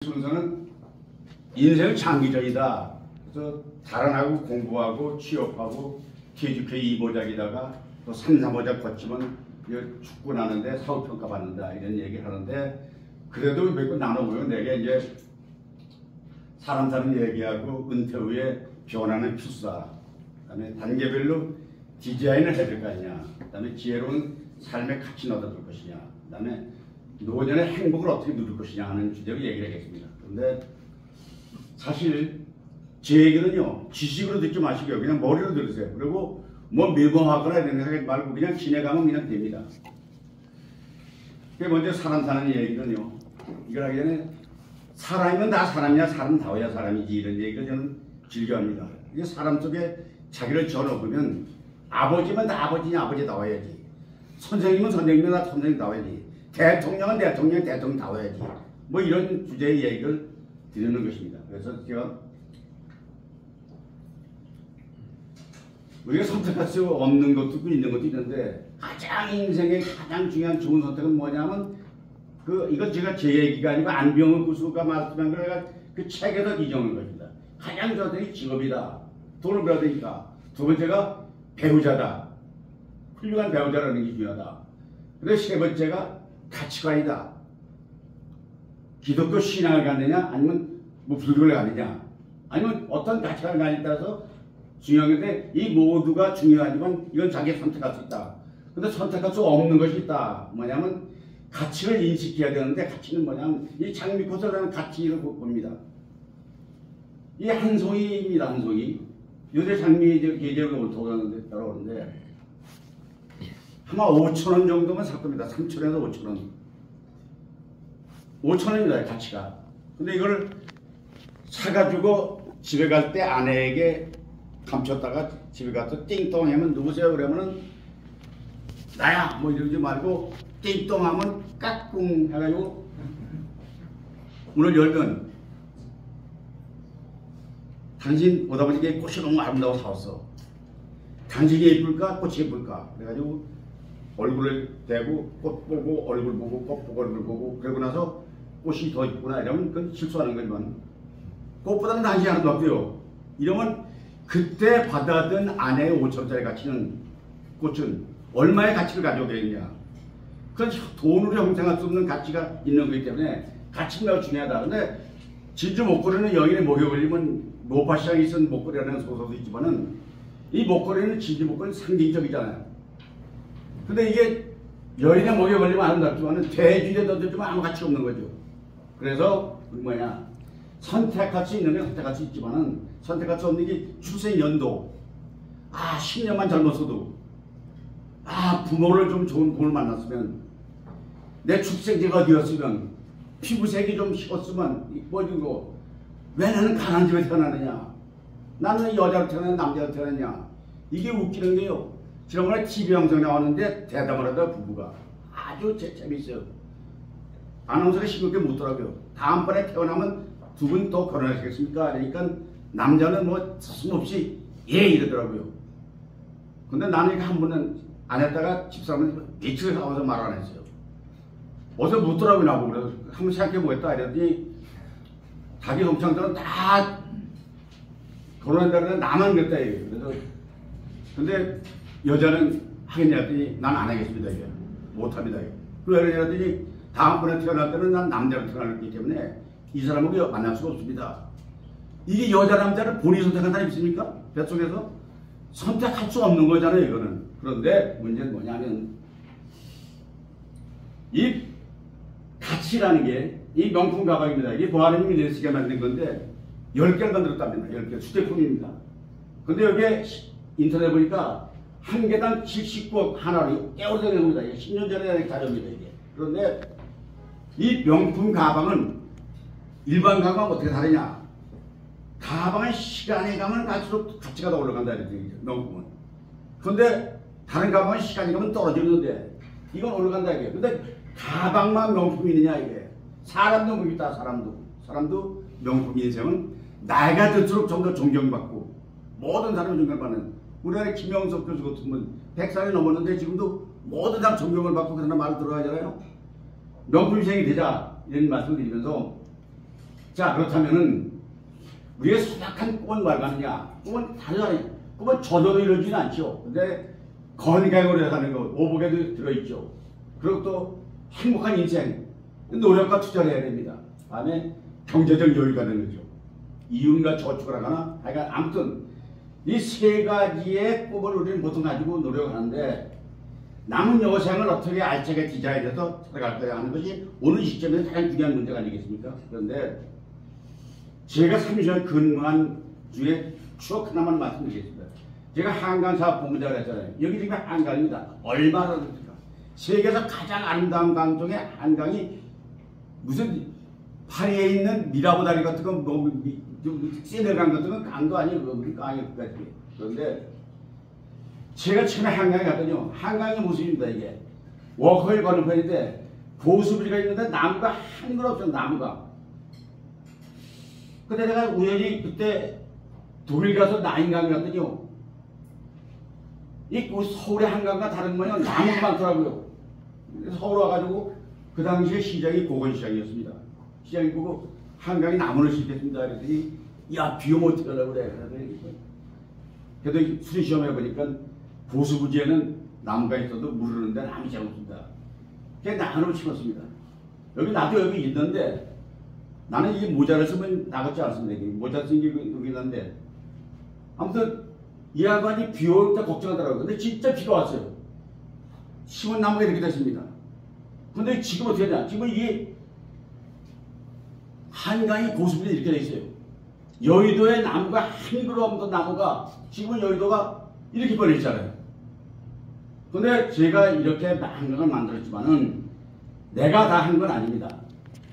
순서는 인생 장기전이다. 그래서 달아나고 공부하고 취업하고 퇴직해 2보작이다가 또 3, 4보작 거치면 죽고 나는데 사후평가 받는다 이런 얘기를 하는데, 그래도 몇 번 나눠보면 내게 이제 사람 사는 얘기하고 은퇴 후에 변화는 필수다. 그다음에 단계별로 디자인을 해야 될 거 아니냐. 그다음에 지혜로운 삶의 가치는 얻어줄 것이냐. 그다음에 노년의 행복을 어떻게 누릴 것이냐 하는 주제로 얘기를 하겠습니다. 그런데 사실 제 얘기는요, 지식으로 듣지 마시고요, 그냥 머리로 들으세요. 그리고 뭐 밀봉하거나 이런 거 하지 말고 그냥 지내가면 그냥 됩니다. 먼저 사람 사는 얘기는요, 이걸 하기 전에 사람이면 다 사람이냐, 사람다워야 사람이지 이런 얘기를 저는 즐겨합니다. 이게 사람 속에 자기를 집어넣으면 아버지면 다 아버지냐, 아버지다워야지. 선생님은 선생님이면 다 선생님다워야지. 대통령은 대통령다워야지. 뭐 이런 주제의 얘기를 드리는 것입니다. 그래서 제가 우리가 선택할 수 없는 것도 있고 있는 것도 있는데, 가장 인생의 가장 중요한 좋은 선택은 뭐냐면, 이건 제가 제 얘기가 아니고 안병헌 교수가 말씀한 거가 그 책에서 기정한 것입니다. 가장 좋은 선택이 직업이다. 돈을 벌어야 되니까. 두 번째가 배우자다. 훌륭한 배우자라는 게 중요하다. 그리고 세 번째가 가치관이다. 기독교 신앙을 갖느냐, 아니면 뭐 불교를 갖느냐, 아니면 어떤 가치관을 갖느냐에 따라서 중요한 건데, 이 모두가 중요하지만 이건 자기가 선택할 수 있다. 근데 선택할 수 없는 것이 있다. 뭐냐면 가치를 인식해야 되는데, 가치는 뭐냐면 이 장미꽃이라는 가치를 봅니다. 이 한 송이입니다. 한 송이. 요새 장미 계절이 올라오는데 아마 5,000원 정도면 살 겁니다. 3,000원에서 5,000원. 5,000원입니다. 가치가. 근데 이걸 사가지고 집에 갈 때 아내에게 감췄다가 집에 가서 띵동 하면 누구세요? 그러면은 나야! 뭐 이러지 말고 띵동 하면 까꿍 해가지고 문을 열면, 당신 오다 보니까 꽃이 너무 아름다워 사왔어. 당신이 예쁠까? 꽃이 예쁠까? 그래가지고 얼굴을 대고 꽃 보고 얼굴 보고 꽃 보고 얼굴 보고, 그러고 나서 꽃이 더 이쁘구나 이러면 그건 실수하는 거지만, 꽃보다는 당신이 아름답고요. 이러면 그때 받아든 아내의 5,000원짜리 가치는, 꽃은 얼마의 가치를 가지고 되느냐. 그건 돈으로 형성할 수 없는 가치가 있는 거기 때문에 가치가 매우 중요하다. 근데 진주 목걸이는 여인의 목에 걸리면 노파시장에 쓴 목걸이라는 소설도 있지만은, 이 목걸이는 진주 목걸이는 상징적이잖아요. 근데 이게 여인의 목에 걸리면 아름답지만은 대주에 던져주면 아무 가치 없는 거죠. 그래서 뭐냐, 선택할 수 있는 게 선택할 수 있지만은 선택할 수 없는 게 출생 연도. 10년만 젊었어도, 부모를 좀 좋은 부모를 만났으면, 내 출생지가 어디였으면, 피부색이 좀 식었으면, 뭐지고, 왜 나는 가난한 집에 태어나느냐, 나는 여자로 태어났냐 남자로 태어났냐. 이게 웃기는 게요, 지난번에 TV 영상 나왔는데 대답을 하다 부부가 아주 재밌어요. 아나운서가 싱겁게 묻더라고요. 다음번에 태어나면 두 분 또 결혼하시겠습니까? 그러니까 남자는 뭐 서슴없이 예 이러더라고요. 근데 나는 한 번은 안 했다가 집사람은 며칠 나와서 말 안 했어요. 어서 묻더라고요. 나보고. 그래서 한번 생각해 보겠다 이랬더니 자기 동창들은 다 결혼한다는데 나만 그랬다 이거예요. 그래서 근데 여자는 하겠냐 했더니 난 안 하겠습니다. 이게 못합니다. 왜 그러더니 다음번에 태어날 때는 난 남자로 태어났기 때문에 이 사람하고 만날 수가 없습니다. 이게 여자 남자를 본인이 선택한 사람이 있습니까? 뱃속에서 선택할 수 없는 거잖아요. 이거는. 그런데 문제는 뭐냐면, 이 가치라는 게 이 명품 가방입니다. 이게 보아님이 내시게 만든 건데 10개를 만들었답니다. 10개 수제품입니다. 근데 여기에 인터넷 보니까 한 개당 79억 하나로 깨어르는 겁니다. 10년 전에 자료입니다. 이게. 그런데 이 명품 가방은 일반 가방은 어떻게 다르냐? 가방은 시간이 가면 갈수록 가치가 더 올라간다 이렇게 얘기죠. 명품은. 그런데 다른 가방은 시간이 가면 떨어지는데 이건 올라간다 이게. 근데 가방만 명품이 있느냐 이게. 사람도 명품이 있다. 사람도 명품. 인생은 나이가 들수록 좀 더 존경받고 모든 사람이 존경받는, 우리나라의 김영석 교수 같은 분 100살이 넘었는데 지금도 모든 사람 존경을 받고 그런 말을 들어가잖아요. 명품 인생이 되자 이런 말씀을 드리면서, 자, 그렇다면은 우리가 소박한 꿈은 말하느냐? 꿈은 다르잖아요. 꿈은 저절로 이루어지진 않죠. 근데 건강으로 사는 것, 오복에도 들어있죠. 그리고 또 행복한 인생, 노력과 투자를 해야 됩니다. 다음에 경제적 여유가 되는 거죠. 이윤과 저축을 하거나, 하여간 아무튼 이 세 가지의 꿈을 우리는 보통 가지고 노력하는데 남은 여생을 어떻게 알차게 디자인해서 살아갈 거야 하는 것이 오늘 시점에서 가장 중요한 문제가 아니겠습니까? 그런데 제가 30년 근무한 중에 추억 하나만 말씀드리겠습니다. 제가 한강사업본부장을 했잖아요. 여기 지금 한강입니다. 얼마나 그렇습니까? 세계에서 가장 아름다운 강 중에 한강이 무슨 파리에 있는 미라보다리 같은 건 뭐 세네강 같은 건 강도 아니고 강이 끝까지. 그런데 제가 처음에 한강에 갔더니요. 한강의 모습입니다. 이게 워커힐 건너편인데 보수부지가 있는데 나무가 한 건 없어요. 나무가. 근데 내가 우연히 그때 독일 가서 나인강 갔더니요. 이 서울의 한강과 다른 거요. 나무가 많더라고요. 서울 와가지고 그 당시에 시장이 고건시장이었습니다. 시장이 보고 한강에 나무를 심겠습니다. 그랬더니 야, 비 오면 어떻게 하려고 그래. 그래도 수리시험해 보니까 보수부지에는 나무가 있어도 물 흐르는 데는 아무 이상 없습니다. 그래서 나무를 심었습니다. 여기 나도 여기 있는데 나는 이게 모자를 쓰면 나갔지 않습니다. 모자 쓴 게 여기 있는데 아무튼 이 양반이 비 올 때 걱정하더라고요. 근데 진짜 비가 왔어요. 심은 나무가 이렇게 됐습니다. 근데 지금 어떻게 되냐? 지금 이게 한강이 고수부지에 이렇게 돼 있어요. 여의도의 나무가 한 그루 없는 나무가 지금은 여의도가 이렇게 버려있잖아요. 근데 제가 이렇게 한강을 만들었지만은 내가 다 한 건 아닙니다.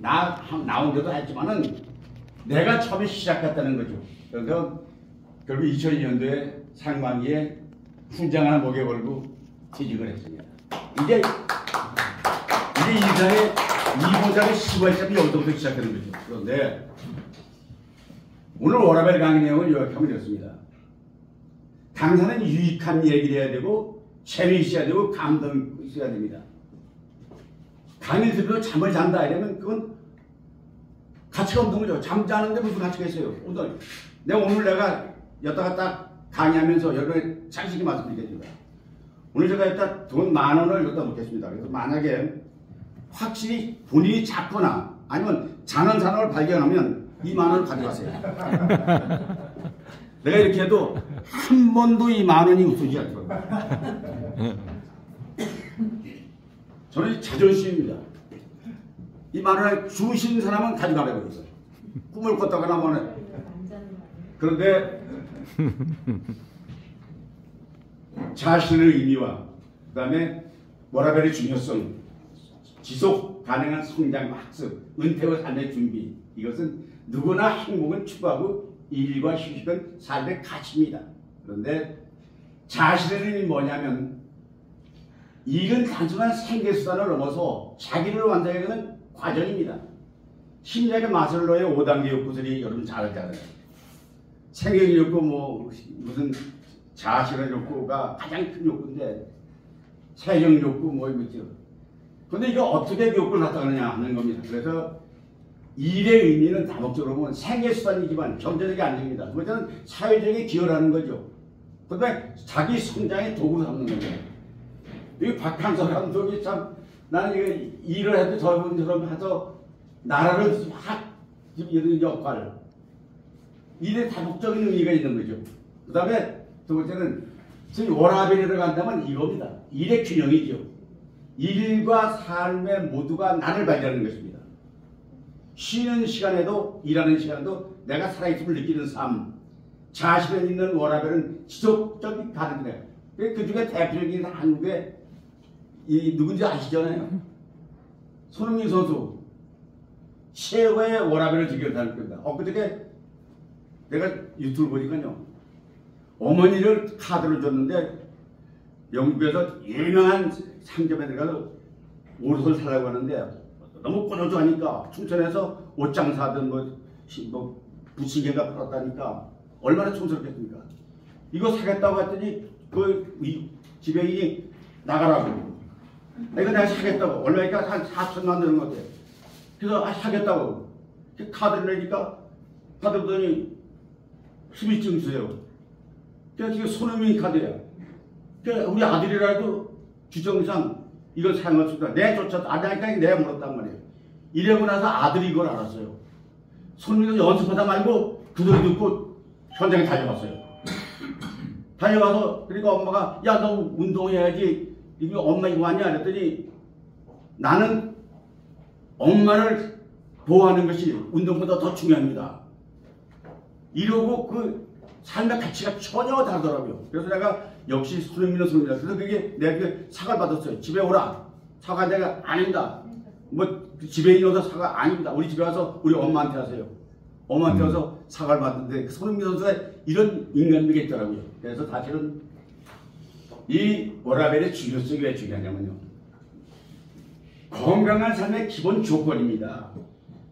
나 혼자도 했지만은 내가 처음에 시작했다는 거죠. 그래서 결국 2002년도에 상반기에 훈장 하나 목에 걸고 퇴직을 했습니다. 이제 인생의 이보자의 시발점이 여기서부터 시작되는 거죠. 그런데 오늘 워라벨 강의 내용을 요약하면 이렇습니다. 강사는 유익한 얘기를 해야 되고 재미있어야 되고 감동 있어야 됩니다. 강의 들으며 잠을 잔다 이러면 그건 가치가 없는 거죠. 잠자는데 무슨 가치가 있어요. 오늘 내가 여기다가 딱 강의하면서 여러분의 상식이 말씀드리겠습니다. 오늘 제가 일단 돈 10,000원을 여기다 놓겠습니다. 그래서 만약에 확실히 본인이 작거나 아니면 장원산업을 발견하면 20,000원을 가져가세요. 내가 이렇게 해도 한 번도 20,000원이 없어지지 않더라고요. 저는 자존심입니다. 20,000원을 주신 사람은 가져가라고 했어요. 꿈을 꿨다거나 뭐는. 그런데 자신의 의미와 그 다음에 워라벨의 중요성, 지속 가능한 성장과 학습, 은퇴와 삶의 준비, 이것은 누구나 행복은 추구하고 일과 휴식은 삶의 가치입니다. 그런데 자신의 의미 뭐냐면 일은 단순한 생계수단을 넘어서 자기를 완성하는 과정입니다. 심리학의 마슬로의 5단계 욕구들이 여러분 잘 알잖아요. 생존 욕구, 무슨 자신의 욕구가 가장 큰 욕구인데 세정 욕구 있죠. 근데 이게 어떻게 욕구를 나타내느냐 하는 겁니다. 그래서 일의 의미는 다목적으로 보면 생계수단이지만 경제적이 아닙니다. 두 번째는 사회적인 기여를 하는 거죠. 그 다음에 자기 성장의 도구로 삼는 거죠. 이 박한서 감독이 참 나는 이거 일을 해도 저분처럼 해서 나라를 확 이런 역할, 일에 다목적인 의미가 있는 거죠. 그 다음에 두 번째는 워라벨을 간다면 이겁니다. 일의 균형이죠. 일과 삶의 모두가 나를 발견하는 것입니다. 쉬는 시간에도 일하는 시간에도 내가 살아있음을 느끼는 삶, 자신을 있는 워라벨은 지속적인 가능해요. 그 중에 대표적인 한국의 누군지 아시잖아요. 손흥민 선수 최고의 워라벨을 지켜다닐 겁니다. 엊그저께 내가 유튜브 보니까요. 어머니를 카드를 줬는데 영국에서 유명한 상점에 들어가서 옷을 사려고 하는데 너무 꼬조조하니까 춘천에서 옷장사든 부시개가 팔았다니까 얼마나 촌스럽겠습니까? 이거 사겠다고 했더니 그 지배인이 나가라고. 이거 내가 사겠다고. 얼마니까 한 4,000만 드는 것 같아. 그래서 사겠다고. 카드를 내니까 받았더니 수비증수예요. 그러니까 이게 손흥민 카드야. 그러니까 우리 아들이라도 규정상 이걸 사용할 수 있다. 내조차도 안 하니까 내가 물었단 말이에요. 이러고 나서 아들이 이걸 알았어요. 손흥민은 연습하다 말고 그 소리 듣고 현장에 달려갔어요. 달려가서 그러니까 엄마가 야 너 운동해야지. 이거 엄마 이거 왔냐? 그랬더니 나는 엄마를 보호하는 것이 운동보다 더 중요합니다. 이러고 그 삶의 가치가 전혀 다르더라고요. 그래서 내가 역시 손흥민은 손흥민이다. 그래서 그게 내가 그 사과를 받았어요. 집에 오라. 사과 내가 아닙니다. 뭐 집에 있는 사과 아닙니다. 우리 집에 와서 우리 엄마한테 하세요. 엄마한테 와서 사과를 받는데 손흥민 선수의 이런 인간미가 있더라고요. 그래서 사실은 이 워라밸의 중요성이 왜 중요하냐면요. 건강한 삶의 기본 조건입니다.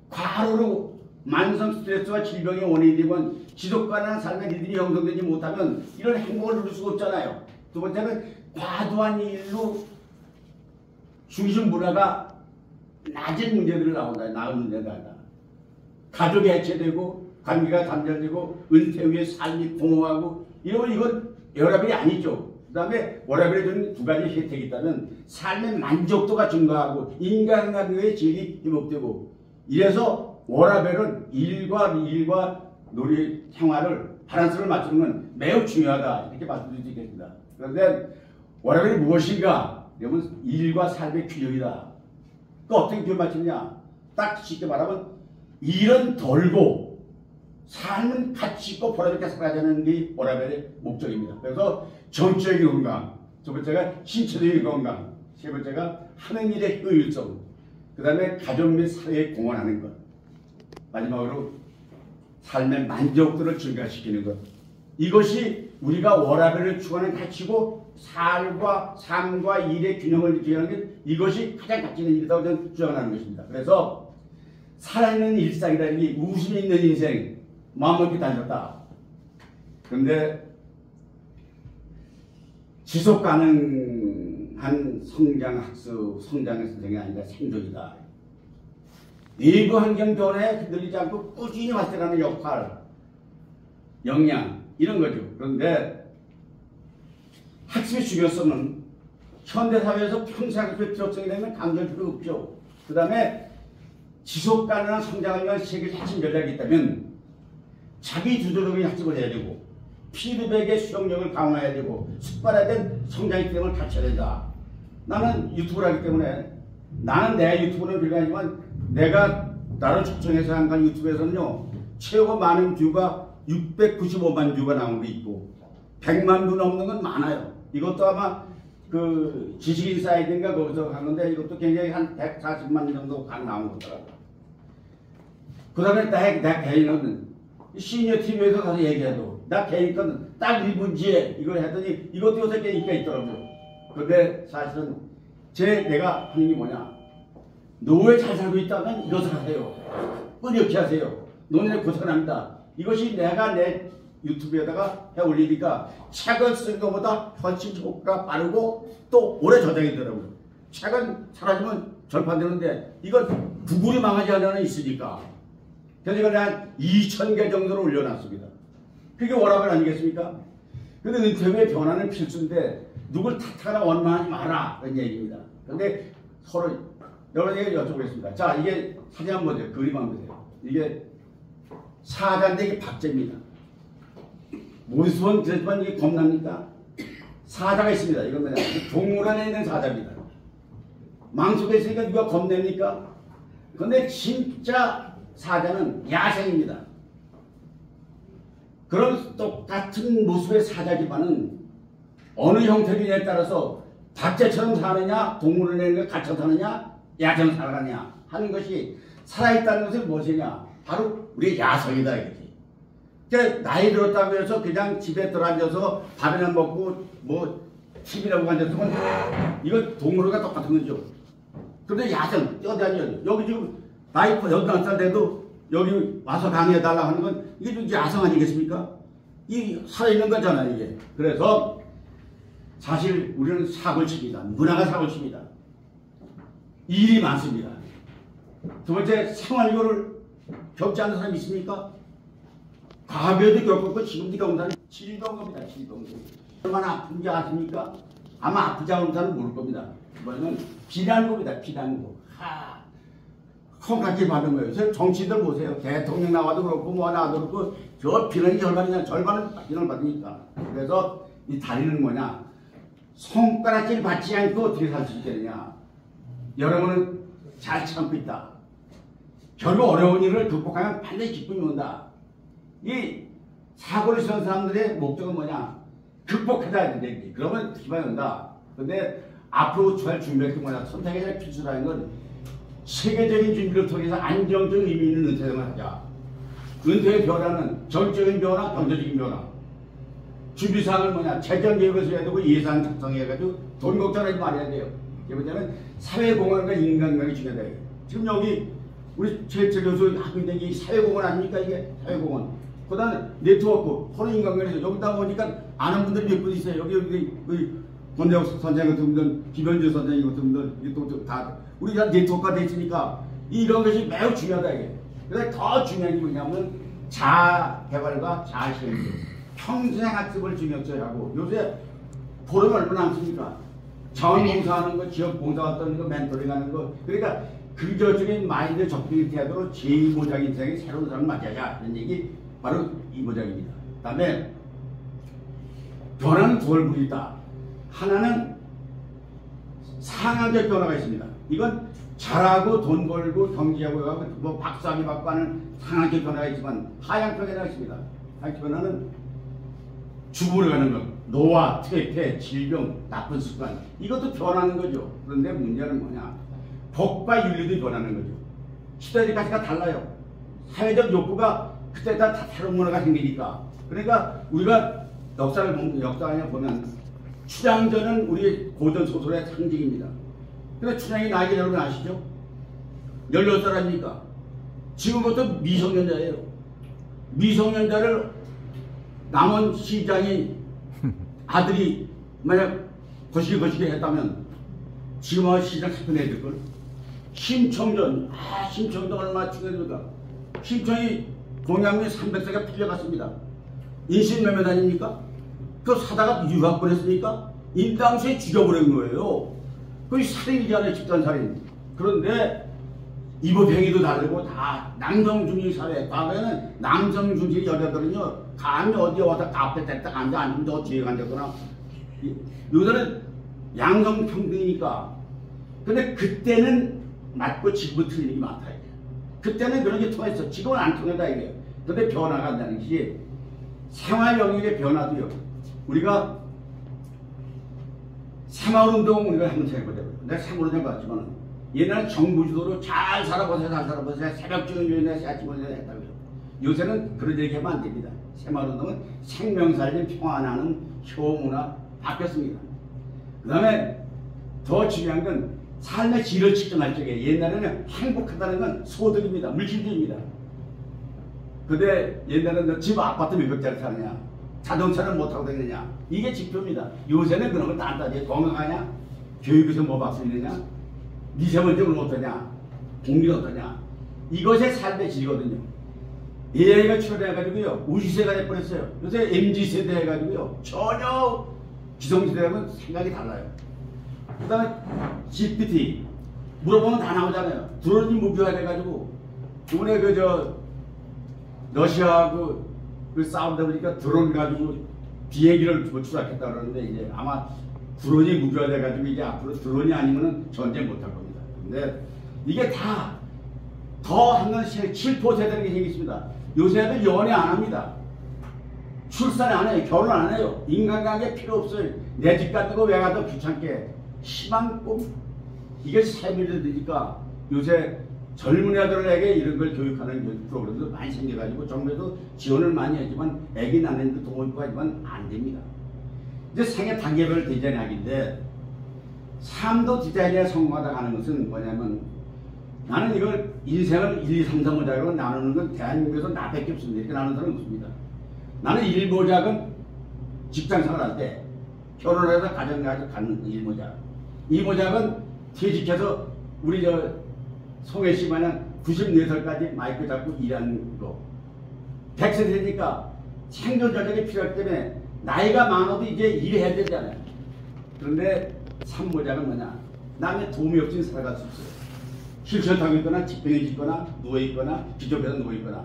과로로 만성 스트레스와 질병의 원인이 되면 지속가능한 삶의 리듬이 형성되지 못하면 이런 행복을 누릴 수가 없잖아요. 두 번째는 과도한 일로 중심 문화가 낮은 문제들이 나온다. 나은 문제가 아니라 가족이 해체되고 관계가 단절되고 은퇴 후에 삶이 공허하고 이러면 이건 워라밸이 아니죠. 그 다음에 워라밸에 주는 두 가지 혜택이 있다면 삶의 만족도가 증가하고 인간관계의 질이 회복되고 이래서 워라밸은 일과 놀이 생활을 밸런스를 맞추는 건 매우 중요하다 이렇게 말씀드릴 수 있겠습니다. 그런데 워라밸이 무엇인가? 여러분 일과 삶의 균형이다. 또 어떻게 균형 맞추느냐? 딱 쉽게 말하면 일은 덜고 삶은 가치 있고 보람있게 살아가는 게 워라밸의 목적입니다. 그래서 정적인 건강, 두 번째가 신체적인 건강, 세 번째가 하는 일의 효율성, 그 다음에 가족 및 사회에 공헌하는 것, 마지막으로 삶의 만족도를 증가시키는 것. 이것이 우리가 워라밸을 추구하는 가치고 삶과 일의 균형을 유지하는 게 이것이 가장 가치 있는 일이라고 저는 주장하는 것입니다. 그래서 살아있는 일상이라는 게 웃음이 있는 인생, 마음먹기 달렸다. 그런데 지속 가능한 성장학습, 성장의 선생이 아니라 생존이다. 내부 환경 변화에 흔들리지 않고 꾸준히 발전하는 역할, 역량 이런 거죠. 그런데 학습의 중요성은 현대사회에서 평생학습의 필요성이 되면 강조할 필요가 없죠. 그 다음에 지속 가능한 성장을 위한 세계 핵심 전략이 있다면 자기 주도적인 학습을 해야 되고 피드백의 수용력을 강화해야 되고 습관화된 성장 시스템을 갖춰야 된다. 나는 유튜브를 하기 때문에 나는 내 유튜브는 불가하지만 내가 나를 초청해서 한 유튜브에서는요 최고 많은 뷰가 695만 뷰가 나온 게 있고 100만 뷰 넘는 건 많아요. 이것도 아마 그 지식인 사이트인가 거기서 한 건데 이것도 굉장히 한 140만 정도 각 나온 거더라고요. 그 다음에 내 개인은 시니어 TV에서 가서 얘기해도 나 개인 거는 딱 1분 뒤에 이걸 했더니 이것도 요새 개인기가 있더라고요. 근데 사실은 내가 하는 게 뭐냐, 노후에 잘 살고 있다면 이것을 하세요. 뿌리없이 하세요. 노년에 고생합니다. 이것이 내가 내 유튜브에다가 해 올리니까 책을 쓴 것보다 훨씬 효과가 빠르고 또 오래 저장이 되더라고요. 책은 사라지면 절판되는데 이건 구글이 망하지 않는 있으니까. 그래서 이걸 한 2,000개 정도로 올려놨습니다. 그게 워라밸 아니겠습니까? 근데 은퇴 후에 변화는 필수인데 누굴 탓하거나 원망하지 마라 그런 얘기입니다. 근데 서로 여러 가지 여쭤보겠습니다. 자, 이게 사진 한번 보세요. 그림 한번 보세요. 이게 사자인데 이게 박제입니다. 모습은 그렇지만 이게 겁납니까? 사자가 있습니다. 이건 뭐냐? 동물원에 있는 사자입니다. 망속에 있으니까 누가 겁냅니까? 근데 진짜 사자는 야생입니다. 그런 똑같은 모습의 사자지만은 어느 형태이냐에 따라서 박제처럼 사느냐, 동물원에 갇혀 사느냐, 야생을 살아가느냐 하는 것이 살아있다는 것은 무엇이냐? 바로 우리의 야성이다 이거지. 그러니까 나이 들었다고 해서 그냥 집에 들어앉아서 밥이나 먹고 뭐 TV라고 앉았으면 이거 동물원과 똑같은 거죠. 그런데 야성, 어디 아니에요. 여기 지금 나이 18살 돼도 여기 와서 강의해달라고 하는 건 이게 좀 야성 아니겠습니까? 이 살아있는 거잖아요, 이게. 그래서 사실 우리는 사고를 칩니다. 문화가 사고를 칩니다. 일이 많습니다. 두 번째, 생활고를 겪지 않는 사람 있습니까? 과거에도 겪었고 지금도 겪는 사람이 지리던 겁니다. 지리던 거. 얼마나 아픈지 아십니까? 아마 아프지 않은 사람은 모를 겁니다. 이번에는 비난고입니다. 비난고. 콩깍지 받은 거예요. 그래서 정치인들 보세요. 대통령 나와도 그렇고 뭐 나와도 그렇고 저 비난이 절반이냐. 절반은 비난을 받으니까. 그래서 이 다리는 뭐냐. 손가락질 받지 않고 어떻게 살 수 있겠느냐. 여러분은 잘 참고 있다. 결국 어려운 일을 극복하면 반드시 기쁨이 온다. 이 사고를 치는 사람들의 목적은 뭐냐? 극복하자 된다. 그러면 기반이 온다. 근데 앞으로 할 준비할 게 뭐냐? 선택이 제일 필수라는 건 세계적인 준비를 통해서 안정적 의미 있는 은퇴를 하자. 은퇴의 변화는 정적인 변화, 경제적인 변화. 준비사항은 뭐냐? 재정 계획을 써야 되고 예산 작성해가지고 돈 걱정하지 말아야 돼요. 그러면 사회공헌과 인간관계 중요하다. 지금 여기 우리 최철 교수 하고 있는 게 사회공헌 아닙니까? 이게 사회공헌. 그 다음에 네트워크, 서로 인간관계에서 여기다 보니까 아는 분들이 몇 분 있어요. 여기 권대혁 선생 같은 분들, 김현주 선생님 같은 분들, 이게 또 다 우리가 네트워크가 돼 있으니까 이런 것이 매우 중요하다 이게. 그래서 더 중요한 게 뭐냐면 자아 개발과 자아 실현. 평생 학습을 중요시 하고 요새 보름이 얼마나 남습니까? 자원봉사하는 거, 지역봉사 같은 거, 멘토링하는 거. 그러니까 긍정적인 마인드 접근이 태도로 제2모작 인생의 새로운 사람을 맞이하자. 이런 얘기 바로 이 모작입니다. 그 다음에 변화는 두 얼굴이 있다. 하나는 상황적 변화가 있습니다. 이건 잘하고 돈 벌고 경제하고 뭐 박사학위 받고 하는 상황적 변화가 있지만 하향 변화가 있습니다. 하향 변화는 주부를 가는 것, 노화, 퇴폐, 질병, 나쁜 습관 이것도 변하는 거죠. 그런데 문제는 뭐냐? 법과 윤리도 변하는 거죠. 시대까지가 달라요. 사회적 욕구가 그때 다 새로운 문화가 생기니까. 그러니까 우리가 역사를 보면 춘향전은 우리 고전 소설의 상징입니다. 근데 춘향이 나이가 여러분 아시죠? 16살 아닙니까? 지금부터 미성년자예요. 미성년자를 남원 시장이 아들이 만약 거시기 했다면 지금 시장 사건해야 될걸. 심청전, 심청전 얼마나 중요합니까? 심청이 동양민 300세가 풀려갔습니다. 인신매매 아닙니까? 그 사다가 유학 보냈습니까? 이 당시에 죽여버린 거예요. 그 살인이잖아요, 집단살인. 그런데 이법행위도 다르고 다 남성중심 사회. 과거에는 남성중심 여자들은요, 감히 어디 와서 카페 딱 앉으면 너 뒤에 앉았거나. 요새는 양성평등이니까. 근데 그때는 맞고 지금은 틀린 게 많다. 이게. 그때는 그런 게 통했어. 지금은 안 통한다 이게. 근데 변화가 한다는 것이 생활 영역의 변화도요. 우리가 새마을운동 우리가 한번 생각해보자. 내가 새마을운동 봤지만 옛날에 정부 주도로 잘 살아보세요, 잘 살아보세요. 새벽적인 요인에 아침에 했다고요. 요새는 그런 얘기하면 안 됩니다. 새마을운동은 생명살린 평안하는 효문화 바뀌었습니다. 그 다음에 더 중요한 건 삶의 질을 측정할 적에 옛날에는 행복하다는 건 소득입니다. 물질입니다. 근데 옛날에는 집 아파트 몇 평짜리 사느냐, 자동차는 못 타고 다니느냐, 이게 지표입니다. 요새는 그런 건 안 따지게 건강하냐, 교육에서 뭐 받고 있느냐, 미세먼지는 어떠냐, 공기는 어떠냐, 이것의 삶의 질이거든요. AI가 출현해가지고요, 우주세가 돼버렸어요. 요새 MZ세대 해가지고요, 전혀 기성세대하고는 생각이 달라요. 그 다음에 GPT 물어보면 다 나오잖아요. 드론이 무기화돼가지고 이번에 러시아하고 싸우다 보니까 드론 가지고 비행기를 추락했다 그러는데 이제 아마 드론이 무기화돼가지고 이제 앞으로 드론이 아니면은 전쟁 못할 겁니다. 근데 이게 다 더 한 건 7% 세대는 게 생겼습니다. 요새 애들 연애 안 합니다. 출산 안 해요. 결혼 안 해요. 인간관계 필요 없어요. 내 집 같은 거 왜 가도 귀찮게. 희망 꿈. 이게 삶이 되니까 요새 젊은 애들에게 이런 걸 교육하는 프로그램도 많이 생겨가지고 정부에도 지원을 많이 하지만 애기 낳는 데 도움을 하지만 안 됩니다. 이제 생애 단계별 디자인학인데 삶도 디자인에 성공하다 가는 것은 뭐냐면 나는 이걸 인생을 1, 2, 3, 4모작으로 나누는 건 대한민국에서 나밖에 없습니다. 이렇게 나누는 사람은 없습니다. 나는 1모작은 직장생활 할 때 결혼해서 가정가서 갖는 1모작. 2모작은 퇴직해서 우리 송혜 씨 마냥 94살까지 마이크 잡고 일하는 거. 100세 되니까 생존 전략이 필요하기 때문에 나이가 많아도 이제 일해야 되잖아요. 그런데 삼모작은 뭐냐? 남의 도움이 없이 살아갈 수 없어요. 휠체어 타고 있거나 집병에 짓거나 누워있거나 기존에서 누워있거나.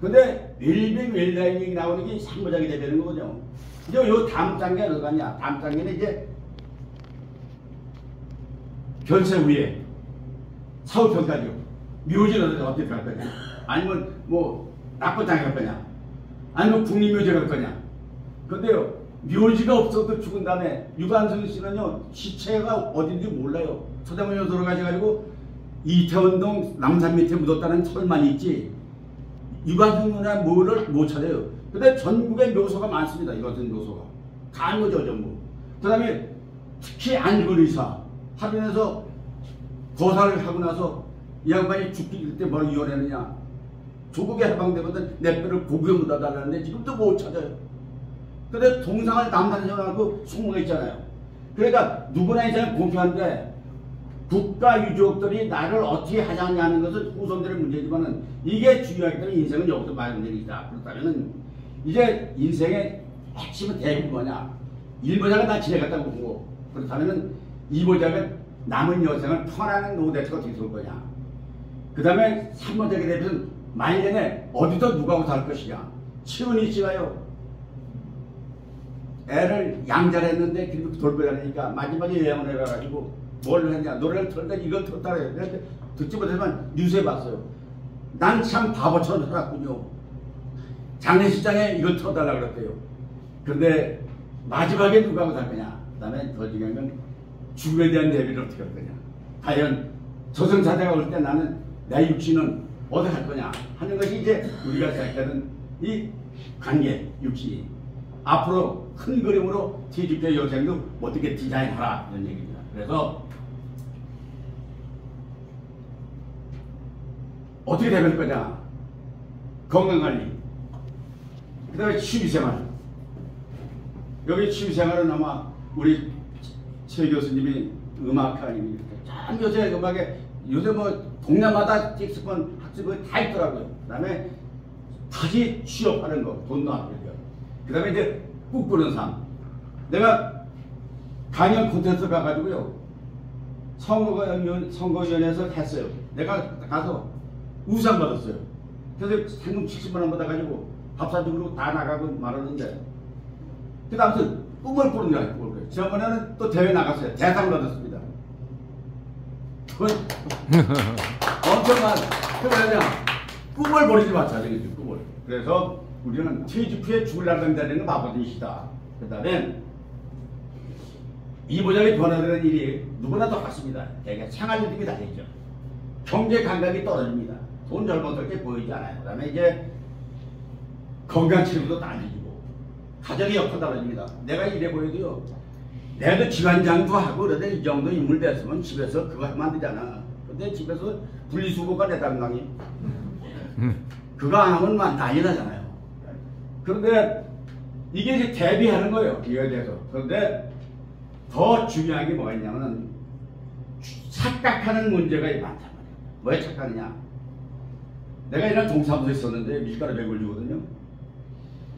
근데 웰빙 나오는 게 삼모작이 되는 거거든요. 이제 요 다음 단계는 어디 가냐? 다음 단계는 이제 결세 후에 사후평가죠. 묘지는 어떻게 갈 거냐? 아니면 뭐 낙고장에 갈 거냐? 아니면 국립묘지에 갈 거냐? 근데요, 묘지가 없어도 죽은 다음에 유관순 씨는요, 시체가 어딘지 몰라요. 서대문으로 돌아가셔가지고 이태원동 남산 밑에 묻었다는 설만 있지 유관순이나 뭐를 못 찾아요. 근데 전국에 묘소가 많습니다. 유관순 묘소가 다 묘죠 전부. 그 다음에 특히 안익을 의사 하면서 거사를 하고 나서 이 양반이 죽기 때 뭘 이혼했느냐? 조국에 해방되거든 내 뼈를 고기에 묻어달라는데 지금도 못 찾아요. 근데 동상을 남산에 정하고 숙모가 있잖아요. 그러니까 누구나 인생은 공평한데 국가 유족들이 나를 어떻게 하자냐는 것은 후손들의 문제지만은 이게 중요하기 때문에 인생은 여기서 마련되기다. 그렇다면은 이제 인생의 핵심은 대부분 뭐냐? 1보작은 난 지내갔다고 보고 그렇다면은 2보작은 남은 여생을 편안한 노후 대처가 어떻게 될 거냐? 그 다음에 3보작에 대해서는 만일에 어디서 누구하고 살 것이냐? 최은희 씨가요. 애를 양자했는데 그리고 돌보자니까 마지막에 여행을 해가지고 뭘 했냐? 노래를 틀었다 이걸 틀었다 그래. 듣지 못하지만 뉴스에 봤어요. 난 참 바보처럼 살았군요. 장례식장에 이걸 틀어달라 그랬대요. 그런데 마지막에 누구하고 살 거냐? 그 다음에 더 중요한 건 죽음에 대한 대비를 어떻게 할 거냐? 과연 저승사자가 올 때 나는 내 육신은 어디 갈 거냐? 하는 것이 이제 우리가 생각하는 이 관계, 육신이. 앞으로 큰 그림으로 뒤집혀 여생도 어떻게 디자인하라 이런 얘기입니다. 그래서 어떻게 될 거냐? 건강관리, 그 다음에 취미생활. 여기 취미생활은 아마 우리 최 교수님이 음악하니 참 요새 음악에 요새 뭐 동네마다 틱스폰 학습이 다 있더라고요. 그 다음에 다시 취업하는 거, 돈도 안 들고요. 그 다음에 이제 꿈꾸는 삶. 내가 강연 콘텐츠 가가지고요. 선거위원회에서 했어요. 내가 가서 우상 받았어요. 그래서 상금 70만 원 받아가지고 밥 사주고 다 나가고 말았는데 그 다음부터 꿈을 꾸는 거야. 꿈을. 지난번에는 또 대회 나갔어요. 대상 받았습니다. 엄청난 그래야 꿈을 버리지 마자. 꿈을. 그래서 우리는 퇴직 후에 죽으려는 데는 바보짓이다. 그 다음에 이 보장이 변화되는 일이 누구나 똑같습니다. 대개 생활 리듬이 다르죠. 경제 감각이 떨어집니다. 돈 젊었을 때 보이지 않아요. 그 다음에 이제 건강 치료도 달라지고 가정의 역도 달라집니다. 내가 이래 보여도요. 내가 기관장도 하고 그런데 이 정도 인물 됐으면 집에서 그거 하면 안 되잖아. 근데 집에서 분리수거가 내 담당이 그거 안 하면 난리 나잖아요. 그런데 이게 이제 대비하는 거예요. 이거에 대해서. 그런데 더 중요한 게 뭐가 있냐면 착각하는 문제가 많단 말이에요. 왜 착각하느냐? 내가 이날 동사무소에 있었는데 밀가루 100을 주거든요.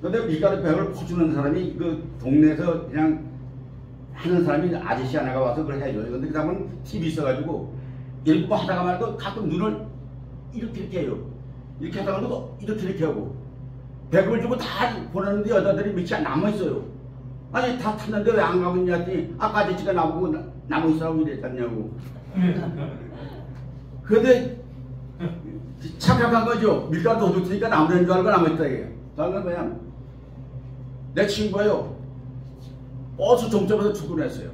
그런데 밀가루 100을 퍼주는 사람이 그 동네에서 그냥 하는 사람이 아저씨 하나가 와서 그걸 해줘요. 그런데 그 다음은 TV 있어가지고 일부 하다가 말고 가끔 눈을 이렇게 해요. 이렇게 하다가도 이렇게 하고 100을 주고 다 보내는데 여자들이 밑에 남아있어요. 아니 다 탔는데 왜 안 가고 있냐 했더니 아까 아저씨가 나보고 남아있으라고 이랬잖냐고. 그런데 착각한 거죠. 밀가루 더 줬으니까 남는 줄 알고 남아있다 이게. 다음은 뭐냐, 내 친구가요 버스 종점에서 출근했어요.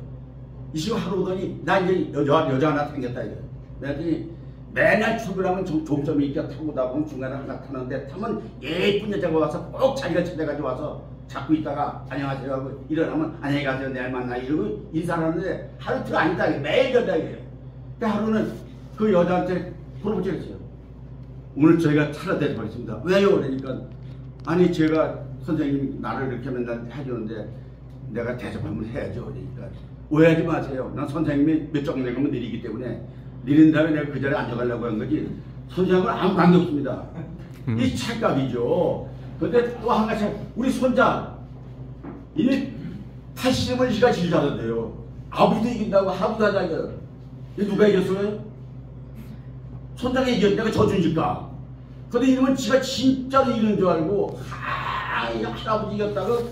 이 친구 하루 오더니 나 이제 여자 하나 생겼다 이게. 그랬더니 맨날 출근하면 종점이 있게 타고 나보면 중간에 하나 타는데 타면 예쁜 여자가 와서 꼭 자기가 찾아가지고 와서 잡고 있다가 안녕하세요 하고 일어나면 안녕히 가세요 내일 만나 이러고 인사를 하는데 하루가 아니다 이게. 매일 여자 이래요. 근데 하루는 그 여자한테 물어보겠어요. 오늘 저희가 차려 대접하겠습니다. 왜요? 그러니까 아니 제가 선생님이 나를 이렇게 맨날 해주는데 내가 대접하면 해야죠. 그러니까 오해하지 마세요. 난 선생님이 몇 정 내가면 내리기 때문에 내린 다음에 내가 그 자리에 앉아가려고 한 거지 선생하고는 아무 관계 없습니다. 이 착각이죠. 근데 또 한 가지, 우리 손자, 이게 탈심을 지가 제일 잘한대요. 아버지도 이긴다고 하부도 하자고요. 이 누가 이겼어요? 손자가 이겼, 내가 져주니까. 근데 이러면 지가 진짜로 이기는 줄 알고, 이 할아버지 이겼다고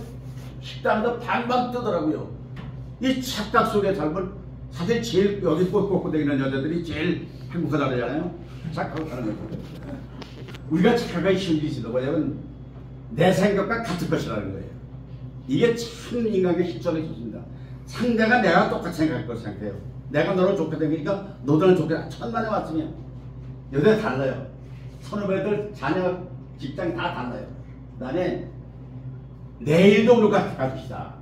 식당에서 방방 뜨더라고요. 이 착각 속에 살면 사실 제일 여기 꽂고 다니는 여자들이 제일 행복하다 그러잖아요. 착각을 하는 거죠. 우리가 착각하기 쉬운 일이 있어도 뭐냐면 내 생각과 같은 것이라는 거예요. 이게 참 인간의 실정이 좋습니다. 상대가 내가 똑같이 생각할 걸 생각해요. 내가 너를 좋게 되니까 너도 좋게 천만에 왔으면 여자 달라요. 선후배들 자녀 직장 다 달라요. 그다음에 내일도 오늘 같이 가십시다.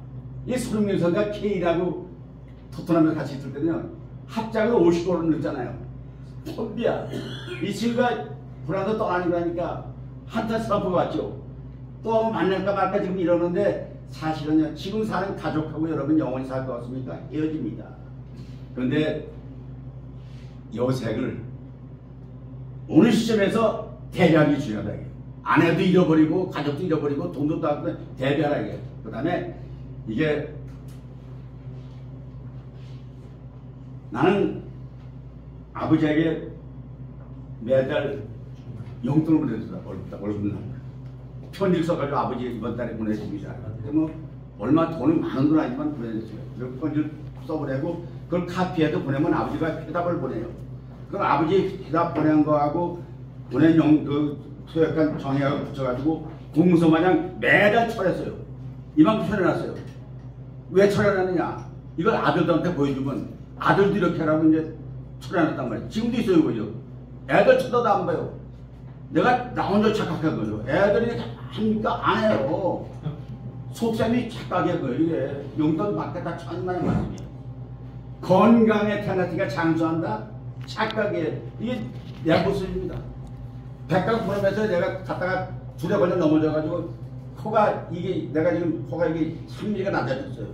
이 손흥민 선수가 K라고 토트넘에 같이 있을 때는 합작으로 50골을 넣었잖아요. 톰비야. 이 친구가 불안도 떠나는 거니까 한타 스탬프가 왔죠. 또 만날까 말까 지금 이러는데 사실은요, 지금 사는 가족하고 여러분 영원히 살 것 같습니까? 헤어집니다. 그런데 여생을 어느 시점에서 대비하기 중요하다. 아내도 잃어버리고 가족도 잃어버리고 돈도 다 대비하라 이게. 그 다음에 이게 나는 아버지에게 매달 용돈을 보내주더라. 월급날 편지를 써가지고 아버지 이번 달에 보내줍니다. 근데 뭐 얼마 돈은 많은 건 아니지만 보내줬어요. 그 편지를 써보내고 그걸 카피해도 보내면 아버지가 해답을 보내요. 그럼 아버지 해답 보낸 거하고 보낸 소액한 정액을 붙여가지고 공문서 마냥 매달 철했어요. 이만큼 철해놨어요. 왜 철해놨느냐? 이걸 아들들한테 보여주면 아들도 이렇게 하라고 이제 철해놨단 말이에요. 지금도 있어요, 그죠? 애들 쳐다도 안 봐요. 내가 나 혼자 착각한 거죠. 애들이 합니까? 안 해요. 속셈이 착각이야, 그거. 이게 용돈 받겠다 천만의 말씀이에요. 건강에 태어났으니까 장수한다? 착각이에요. 이게 내 모습입니다. 백강 보내면서 내가 갔다가 두대 걸려 넘어져가지고 코가 이게 내가 지금 코가 이게 3mm가 낮아졌어요.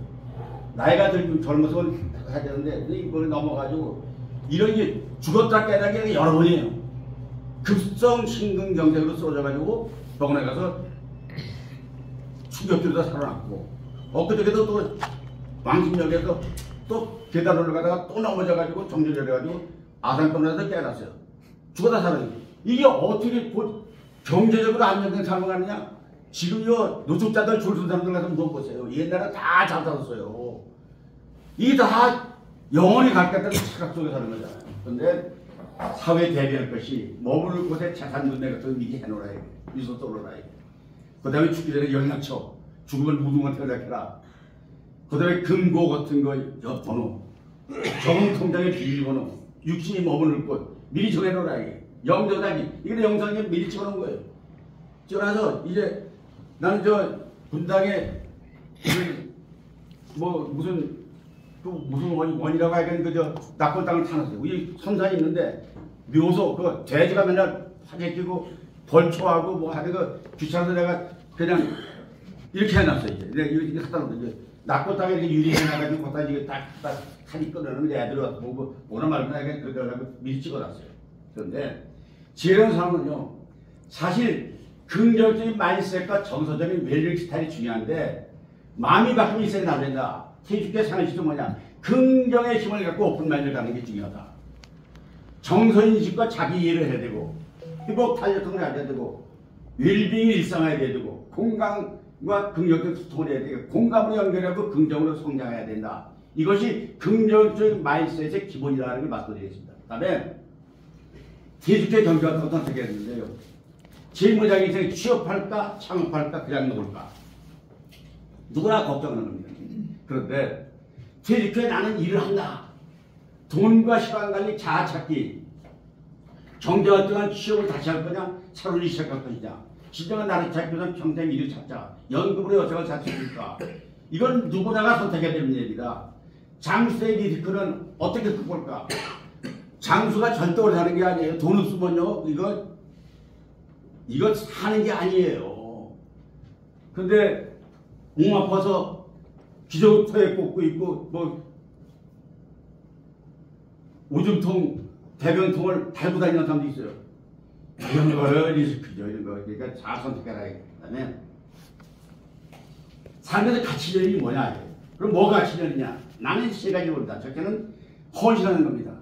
나이가 들면 젊어서 해야 되는데 이걸 넘어가지고 이런 게 죽었다 깨닫는 게 여러 번이에요. 급성 심근경색으로 쓰러져가지고 병원에 가서 충격기로다 살아났고 엊그저께도 또 왕십역에서 또 계단 올라가다가 또 넘어져가지고 정신을 아산병원에서 깨어났어요. 죽었다 살아요. 이게 어떻게 경제적으로 안정된 삶을 가느냐? 지금요 노숙자들 줄 선 사람들 가서 물어보세요. 옛날에 다 잘 살았어요. 이게 다 영원히 갈겠다는 착각 속에 사는 거잖아요. 근데 사회에 대비할 것이 머무를 곳에 재산 문제 같은 거 미리 해놓으라 해. 유서 떠오르라 해. 그 다음에 죽기 전에 연락처, 죽으면 무등한테 연락해라. 그 다음에 금고 같은 거 번호, 저금통장의 비밀번호, 육신이 머무를 곳 미리 정해놓으라 해. 영전하기, 이게 영상에 미리 찍어놓은 거예요. 찍어놔서 이제 나는 저 분당에 뭐 무슨 원이라고 하여간 그저 낙골 땅을 타놨어요. 이 선산이 있는데 묘소 그 돼지가 맨날 화재 끼고 벌초하고 뭐 하는 거 귀찮아서 내가 그냥 이렇게 해놨어요. 이제 내가 이렇게 갖다 놓고 이제 낙골 땅에 이렇게 유리해놔가지고 거기다 이게 딱 사진 꺼내놓으면 애들이 와서 보고 오나 말나 그냥 그렇게 하려고 미리 찍어놨어요. 그런데 지혜로운 사람은요 사실 긍정적인 마인드셋과 정서적인 웰링 스타일이 중요한데 마음이 바뀌면 인생이 안 된다. 태주께 사는 시도 뭐냐? 긍정의 힘을 갖고 오픈 마인드를 갖는 게 중요하다. 정서인식과 자기 이해를 해야 되고 회복 탄력성을 해야 되고 웰빙이 일상화해야 되고 공감과 긍정적 소통을 해야 되고 공감으로 연결하고 긍정으로 성장해야 된다. 이것이 긍정적인 마인드셋의 기본이라는 걸 말씀드리겠습니다. 그 다음에 태주께 경제가 어떤 세계가 있는데요. 질문자기 인생에 취업할까 창업할까 그냥 놓을까 누구나 걱정하는 겁니다. 그런데 이렇게 나는 일을 한다. 돈과 시간관리 자아찾기 경제가 동안 취업을 다시 할 거냐 새로운 시작할 것이냐 진정한 나를 찾기 위해서 평생 일을 찾자 연금으로 여생을 살 수 있을까 이건 누구나가 선택해야 되는 얘기다. 장수의 리스크는 어떻게 극복할까. 장수가 절대 오래 사는 게 아니에요. 돈 없으면요 이거 사는 게 아니에요. 근데 몸 아파서 기저귀에 꽂고 있고 뭐 오줌통 대변통을 달고 다니는 사람도 있어요. 이런 거를 리스크죠. 이런 거. 그러니까 잘 선택해라. 그다음에 삶에서 가치전이 뭐냐? 그럼 뭐가 가치전이냐? 나는 세 가지 본다. 첫째는 헌신하는 겁니다.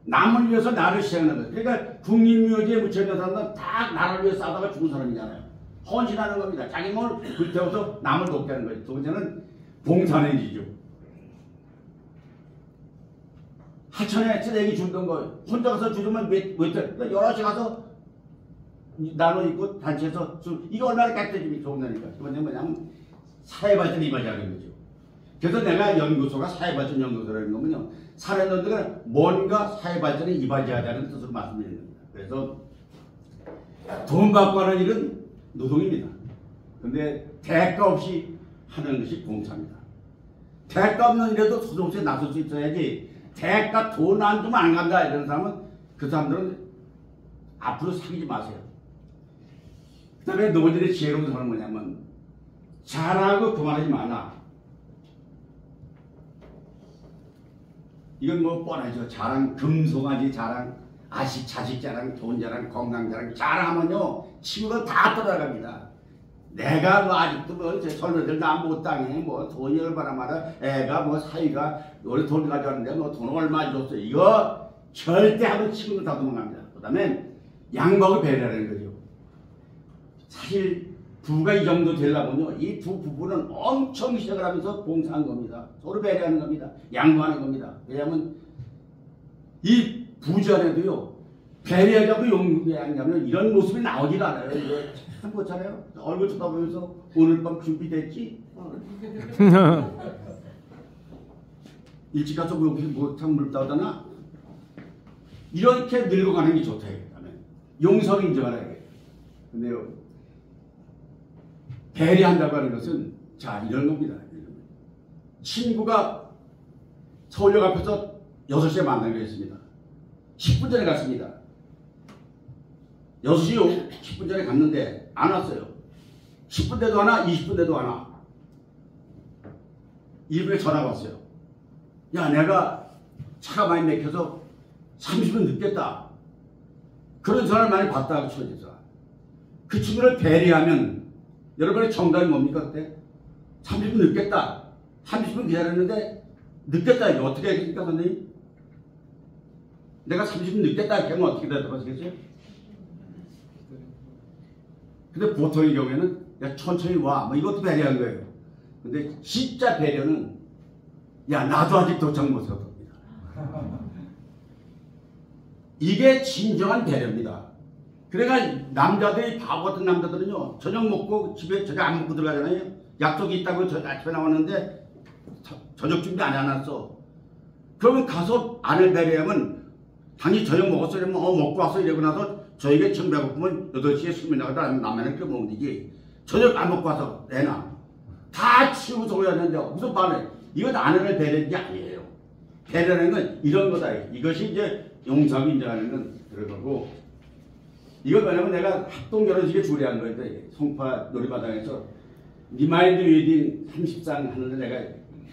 남을 위해서 나를 희생하는 것. 그러니까 국립묘지에 묻혀있는 사람은 다 나를 위해 싸다가 죽은 사람이잖아요. 헌신하는 겁니다. 자기 몸을 불태워서 남을 돕게 하는 거예요. 두 번째는 봉사행위죠. 하천에 쓰레기 주던 거 혼자 가서 주면 왜 그러니까 여럿이 가서 나눠 입고 단체에서 이거 얼마나 깨끗해지면 좋은 거니까. 두 번째는 뭐냐면 사회발전 이바지하는 거죠. 그래서 내가 연구소가 사회발전 연구소라는 거면요. 사회자들은 뭔가 사회발전에 이바지하자는 뜻으로 말씀드리는 겁니다. 그래서 돈 받고 하는 일은 노동입니다. 근데 대가 없이 하는 것이 봉사입니다. 대가 없는 일에도 소송수에 나설 수 있어야지 대가 돈 안 주면 안 간다 이런 사람은 그 사람들은 앞으로 사귀지 마세요. 그 다음에 너희들의 지혜로운 사람은 뭐냐면 잘하고 그만하지 마라. 이건 뭐 뻔하죠. 자랑, 금송아지 자랑, 아식, 자식 자랑, 돈 자랑, 건강 자랑. 자랑하면요, 친구가 다 떠나갑니다. 내가 뭐 아직도 뭐, 젊은이들 나 못 당해. 뭐, 돈이 얼마나 많아. 애가 뭐, 사위가, 우리 돈 가져왔는데 뭐, 돈 얼마 줬어. 이거 절대 하면 친구들 다 도망갑니다. 그 다음에 양복을 배려하는 거죠. 사실, 부가 이 정도 되려면요, 이 두 부부는 엄청 시작을 하면서 봉사한 겁니다. 서로 배려하는 겁니다. 양보하는 겁니다. 왜냐하면 이 부자 안에도요, 배려하자고 용기하면 이런 모습이 나오질 않아요. 이거 참 그렇잖아요. 얼굴 쳐다보면서 오늘 밤 준비됐지? 일찍 가서 뭐참 물다오다나? 이렇게 늙어가는 게 좋다. 용서를 인정하라. 근데요, 배려한다고 하는 것은 자 이런 겁니다. 친구가 서울역 앞에서 6시에 만나기로 했습니다. 10분 전에 갔습니다. 6시 10분 전에 갔는데 안 왔어요. 10분 돼도 하나 20분 돼도 하나 1분에 전화가 왔어요. 야 내가 차가 많이 막혀서 30분 늦겠다. 그런 전화를 많이 받다가 치워졌어. 그 친구를 배려하면 여러분의 정답이 뭡니까 그때? 30분 늦겠다. 30분 기다렸는데 늦겠다. 이거 어떻게 하겠습니까 선생님? 내가 30분 늦겠다 이렇게 하면 어떻게 대답하시겠어요? 근데 보통의 경우에는 야 천천히 와. 뭐 이것도 배려한 거예요. 근데 진짜 배려는 야 나도 아직 도착 못해서 겁니다. 이게 진정한 배려입니다. 그러니까 남자들이 바보 같은 남자들은요 저녁 먹고 집에 저녁 안 먹고 들어가잖아요. 약속이 있다고 아침에 나왔는데 저녁 준비 안 해놨어. 그러면 가서 아내를 배려하면 당연히 저녁 먹었어 이러면 먹고 왔어 이러고 나서 저에게 정 배고프면 8시에 술이 나가다 라면을 끓여 먹으면 되지. 저녁 안 먹고 와서 내놔. 다 치우고 돌아왔는데 무슨 반해. 이건 아내를 배려하는 게 아니에요. 배려하는 건 이런 거다. 이것이 이제 용서하고 인정하는 건 그런 거고. 이건 뭐냐면 내가 합동 결혼식에 주례한 거예요. 송파 놀이마당에서 리마인드 웨딩 30상 하는데 내가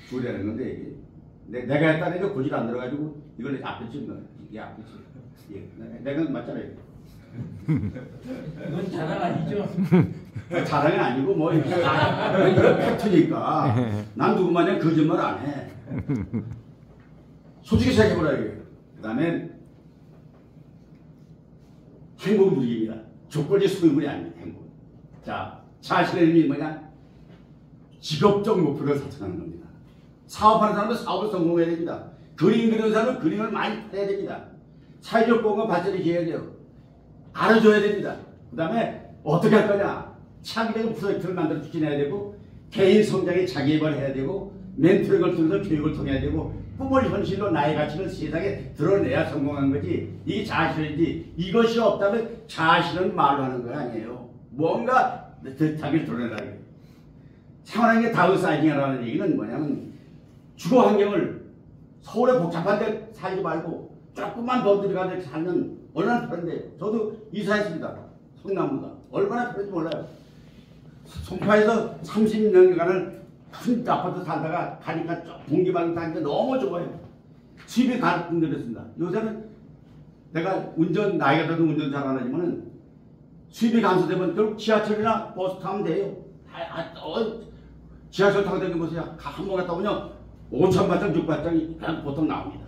주례하는 건데 내가 했다니까 고지가 안 들어가지고 이걸 앞에 찍는 거야. 이게 앞에 찍는 거야. 내가 맞잖아요. 이건 자랑 아니죠? 자랑이 아니고 뭐 이거 팩트니까 난 누구 마냥 거짓말 안 해. 솔직히 생각해보라 이게. 그 다음에 행복을 누립니다. 조건이 소유물이 아닙니다. 행복. 자, 자신의 의미 뭐냐? 직업적 목표를 설정하는 겁니다. 사업하는 사람은 사업을 성공해야 됩니다. 그림 그리는 사람은 그림을 많이 해야 됩니다. 사회적 공헌 발전을 해야 돼요. 알아줘야 됩니다. 그 다음에 어떻게 할 거냐? 창의적인 프로젝트를 만들어 추진해야 되고 개인 성장에 자기 개발을 해야 되고 멘토링을 통해서 교육을 통해야 되고 꿈을 현실로 나의 가치를 세상에 드러내야 성공한 거지. 이게 자신이지. 이것이 없다면 자신은 말로 하는 거 아니에요. 뭔가 자기를 드러내라는 생활하는 게 다운사이징이라는 얘기는 뭐냐면 주거 환경을 서울에 복잡한 데 살지 말고 조금만 더 들어가서 살면 얼마나 편한데요. 저도 이사했습니다. 성남보다. 얼마나 편한지 몰라요. 송파에서 30년간을 큰 아파트 살다가 가니까 공기만 다니까 너무 좋아요. 집이 가득 들었습니다. 요새는 내가 운전 나이가 들어도 운전 잘 안 하지만은 수입이 감소되면 결국 지하철이나 버스 타면 돼요. 지하철 타고 다니는 곳에 한 번 갔다 오면 5,000발짝 6발짝이 그냥 보통 나옵니다.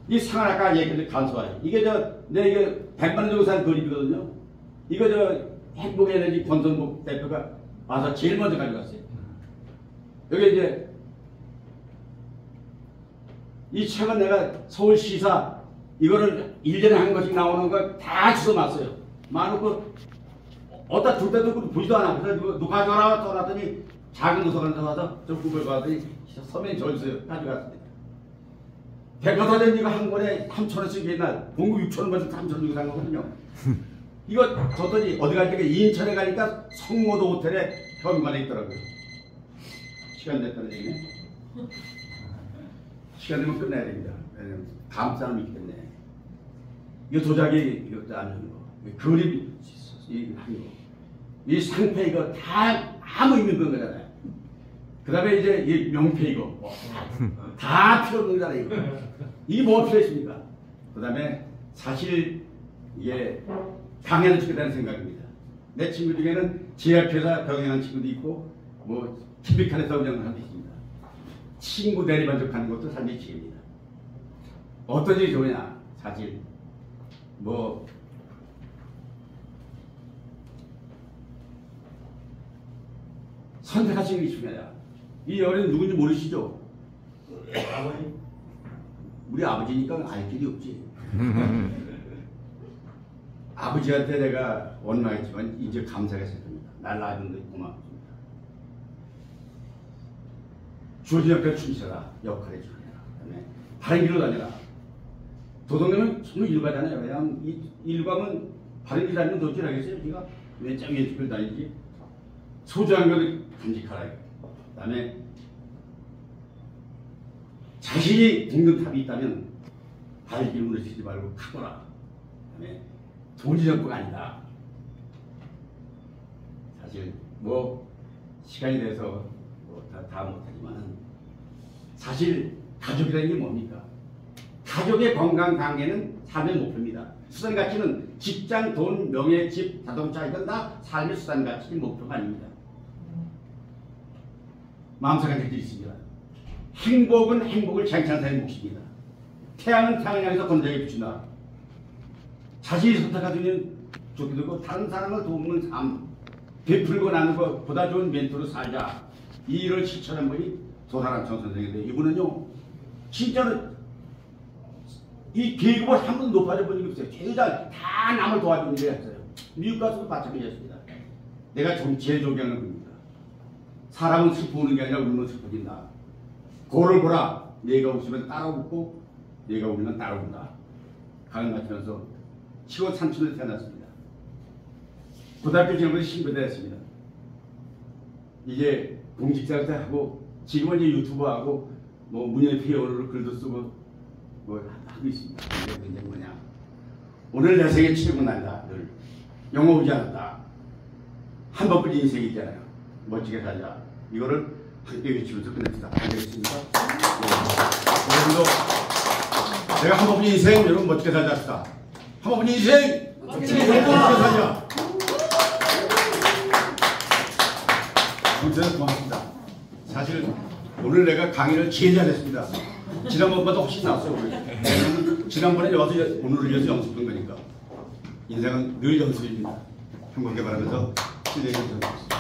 이 상을 아까 얘기했는데 간소화요. 이게 이게 100만 원 정도 산 그림이거든요. 이거 행복에너지 권선복 대표가 와서 제일 먼저 가져갔어요. 여기 이제 이 책은 내가 서울시사 이거를 1년에 한 것씩 나오는 거 다 주워놨어요. 많고 어디다 둘 때도 보지도 않아. 그래서 누가 가져와라 떠났더니 작은 도서관에서 와서 좀 구별받더니 서면 줬어요. 가져갔습니다. 백화사전 이거 한 권에 3,000원씩 옛날 공구 6,000원 받아서 3,000원 주고 산 거거든요. 이거 줬더니 어디 갈 때가 인천에 가니까 성모도 호텔에 현관에 있더라고요. 시간 됐다는 얘기네. 시간 되면 끝내야 됩니다. 왜냐면 다음 사람이 있기 때문에. 이거 도자기 이것도 안 하는 거. 그림 한 거. 이 상패 이거 다 아무 의미 없는 거잖아요. 그 다음에 이제 이 명패 이거 다 필요 없는 거잖아요. 이거. 이게 뭐가 필요했습니까? 그 다음에 사실 이게 강연을 찍겠다는 생각입니다. 내 친구 중에는 제약회사 병행한 친구도 있고 뭐 TV칸에서 운영하는 사람도 있습니다. 친구 대리 만족하는 것도 삶의 지혜입니다. 어떤 일이 좋으냐? 사실 뭐 선택하시는 게 중요하다. 이 어린이 누군지 모르시죠? 아버지? 우리 아버지니까 알 길이 없지. 아버지한테 내가 원망했지만 이제 감사하게 생각합니다. 날 낳은 데 고맙습니다. 주어진 역할에 충실하라. 역할에 충실해라. 그다음에 바른 길로 다녀라. 도덕님은 정말 일가잖아요. 왜냐하면 이 일가면 바른 길 다니면 도저히 하겠어요. 제가 왜 짱의 집을 다니지? 소중한 것을 간직하라. 그 다음에 자신이 등급 답이 있다면 바른 길을 무너지지 말고 가거라. 그 다음에 돈이 전부가 아니다. 사실 뭐 시간이 돼서 뭐 다 못하지만은 사실 가족이라는 게 뭡니까? 가족의 건강 관계는 삶의 목표입니다. 수단 가치는 직장, 돈, 명예, 집, 자동차 이건 다 삶의 수단 가치 목표가 아닙니다. 마음속에 객들이 있습니다. 행복은 행복을 쟁취하는 사람의 몫입니다. 태양은 태양을 향해서 건조하게 비춘다. 자신이 선택하면 좋게 되고 다른 사람을 돕는 삶, 베풀고 나는 것보다 좋은 멘토로 살자. 이 일을 실천한 분이 도사람청 선생인데 이분은요 진짜로 이 계급을 한 번도 높아져 본 적이 없어요. 최대한 다 남을 도와주는 일을 했어요. 미국 가서도 마찬가지였습니다. 내가 좀 제일 존경하는 분입니다. 사람은 슬퍼하는 게 아니라 울면 슬퍼진다. 고를 보라. 내가 웃으면 따라 웃고 내가 울면 따라 운다. 강을 마치면서 시골 삼촌을 태어났습니다. 고등학교 지나면서 신고대 했습니다. 이제 공직자도 하고 지금은 이제 유튜버하고 뭐 문예피어로 글도 쓰고 뭐 하고 있습니다. 근데 이제 뭐냐? 오늘 내 생에 최고 날이다. 늘 영어 오지 않았다. 한 번뿐인 인생이 있잖아요. 멋지게 살자. 이거를 함께 외치면서 끝냅시다. 알겠습니까? 여러분도 내가 한 번뿐인 인생 여러분 멋지게 살자 합시다. 한 번뿐인 인생 멋지게 살자. 아무튼 고맙습니다. 사실 오늘 내가 강의를 제일 잘했습니다. 지난번보다 훨씬 낫어요. 지난번에 와서 오늘을 위해서 연습한 거니까 인생은 늘 연습입니다. 행복하게 바라면서 실례해 주셨습니다.